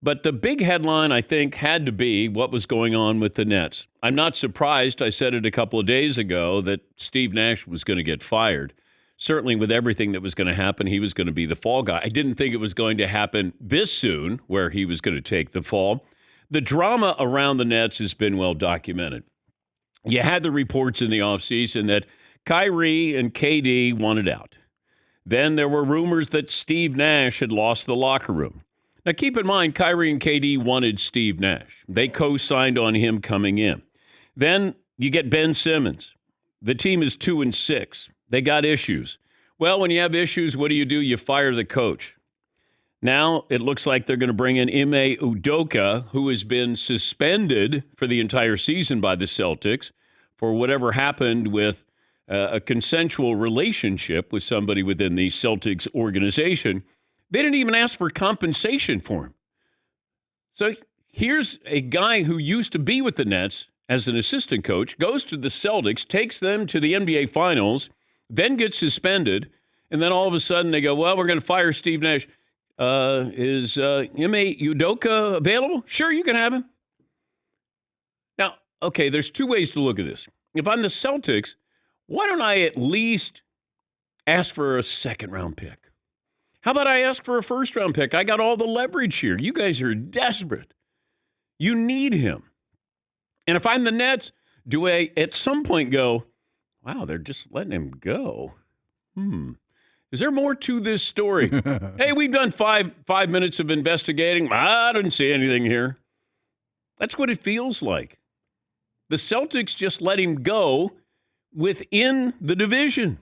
But the big headline, I think, had to be what was going on with the Nets. I'm not surprised. I said it a couple of days ago that Steve Nash was going to get fired. Certainly with everything that was going to happen, he was going to be the fall guy. I didn't think it was going to happen this soon where he was going to take the fall. The drama around the Nets has been well documented. You had the reports in the offseason that Kyrie and KD wanted out. Then there were rumors that Steve Nash had lost the locker room. Now, keep in mind, Kyrie and KD wanted Steve Nash. They co-signed on him coming in. Then you get Ben Simmons. The team is 2-6. They got issues. Well, when you have issues, what do? You fire the coach. Now it looks like they're going to bring in Ime Udoka, who has been suspended for the entire season by the Celtics for whatever happened with a consensual relationship with somebody within the Celtics organization. They didn't even ask for compensation for him. So here's a guy who used to be with the Nets as an assistant coach, goes to the Celtics, takes them to the NBA Finals, then gets suspended, and then all of a sudden they go, well, we're going to fire Steve Nash. Is Ime Udoka available? Sure, you can have him. Now, okay, there's two ways to look at this. If I'm the Celtics, why don't I at least ask for a second-round pick? How about I ask for a first-round pick? I got all the leverage here. You guys are desperate. You need him. And if I'm the Nets, do I at some point go, wow, they're just letting him go? Is there more to this story? Hey, we've done five minutes of investigating. I didn't see anything here. That's what it feels like. The Celtics just let him go within the division.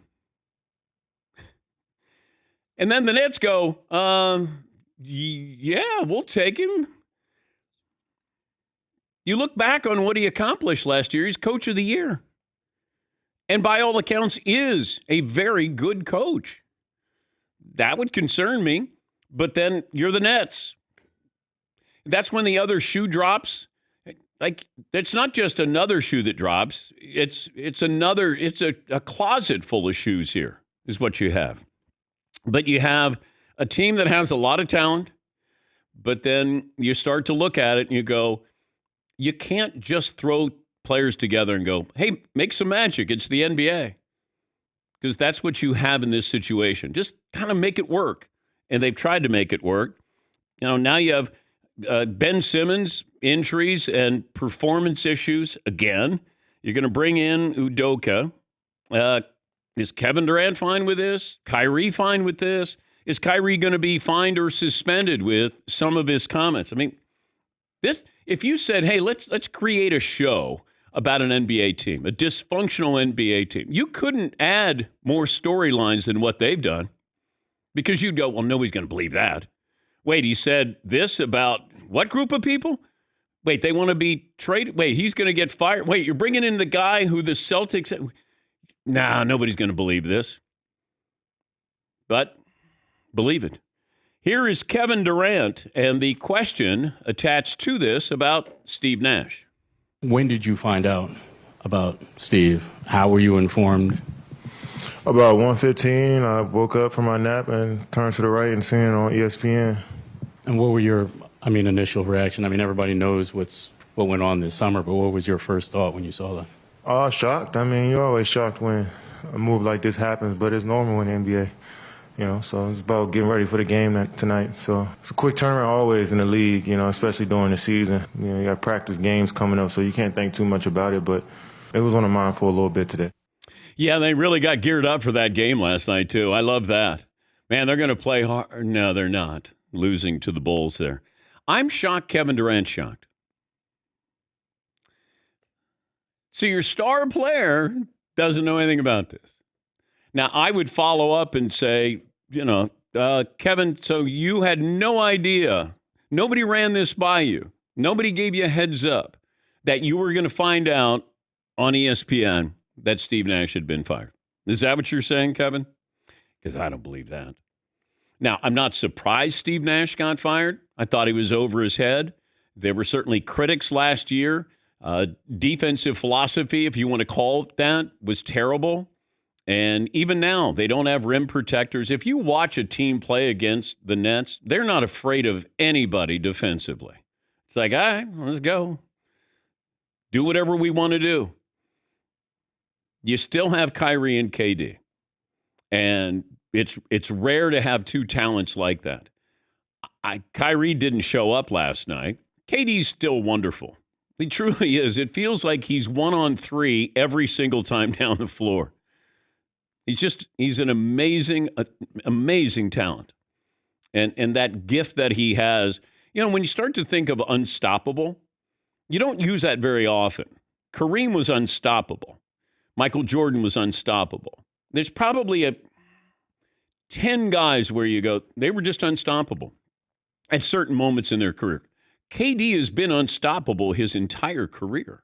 And then the Nets go, yeah, we'll take him. You look back on what he accomplished last year. He's coach of the year. And by all accounts is a very good coach. That would concern me. But then you're the Nets. That's when the other shoe drops. Like, it's not just another shoe that drops. It's a closet full of shoes here is what you have. But you have a team that has a lot of talent, but then you start to look at it and you go, you can't just throw players together and go, hey, make some magic. It's the NBA. Because that's what you have in this situation. Just kind of make it work. And they've tried to make it work. You know, now you have Ben Simmons, injuries and performance issues again. You're going to bring in Udoka. Is Kevin Durant fine with this? Kyrie fine with this? Is Kyrie going to be fined or suspended with some of his comments? I mean, this. If you said, hey, let's create a show about an NBA team, a dysfunctional NBA team, you couldn't add more storylines than what they've done because you'd go, well, nobody's going to believe that. Wait, he said this about what group of people? Wait, they want to be traded? Wait, he's going to get fired? Wait, you're bringing in the guy who the Celtics... Nah, nobody's going to believe this. But believe it. Here is Kevin Durant and the question attached to this about Steve Nash. When did you find out about Steve? How were you informed? About 1:15, I woke up from my nap and turned to the right and seen it on ESPN. And what were your, initial reaction? Everybody knows what went on this summer, but what was your first thought when you saw that? Shocked. You're always shocked when a move like this happens, but it's normal in the NBA. So it's about getting ready for the game tonight. So it's a quick turnaround always in the league, especially during the season. You got practice games coming up, so you can't think too much about it, but it was on the mind for a little bit today. Yeah, they really got geared up for that game last night, too. I love that. Man, they're going to play hard. No, they're not. Losing to the Bulls there. I'm shocked Kevin Durant's shocked. So your star player doesn't know anything about this. Now, I would follow up and say, Kevin, so you had no idea. Nobody ran this by you. Nobody gave you a heads up that you were going to find out on ESPN that Steve Nash had been fired. Is that what you're saying, Kevin? Because I don't believe that. Now, I'm not surprised Steve Nash got fired. I thought he was over his head. There were certainly critics last year. Defensive philosophy, if you want to call it that, was terrible. And even now, they don't have rim protectors. If you watch a team play against the Nets, they're not afraid of anybody defensively. It's like, all right, let's go. Do whatever we want to do. You still have Kyrie and KD. And it's rare to have two talents like that. Kyrie didn't show up last night. KD's still wonderful. He truly is. It feels like he's 1-on-3 every single time down the floor. He's an amazing talent. And that gift that he has, when you start to think of unstoppable, you don't use that very often. Kareem was unstoppable. Michael Jordan was unstoppable. There's probably 10 guys where you go, they were just unstoppable at certain moments in their career. KD has been unstoppable his entire career.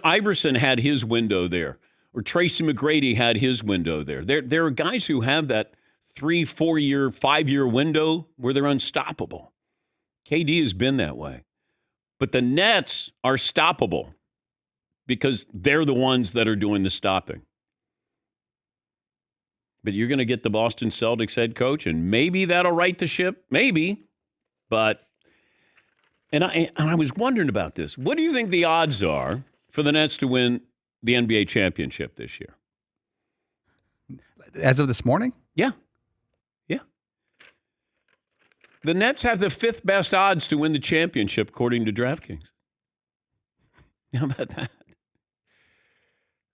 Iverson had his window there. Or Tracy McGrady had his window there. There are guys who have that 3, 4 year, 5 year window where they're unstoppable. KD has been that way. But the Nets are stoppable because they're the ones that are doing the stopping. But you're going to get the Boston Celtics head coach, and maybe that'll right the ship. Maybe. But, and I was wondering about this. What do you think the odds are for the Nets to win the NBA championship this year? As of this morning? Yeah. The Nets have the 5th best odds to win the championship, according to DraftKings. How about that?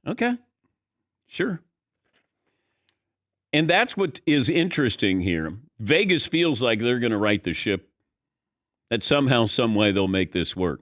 Okay. Sure. And that's what is interesting here. Vegas feels like they're going to right the ship, that somehow, some way they'll make this work.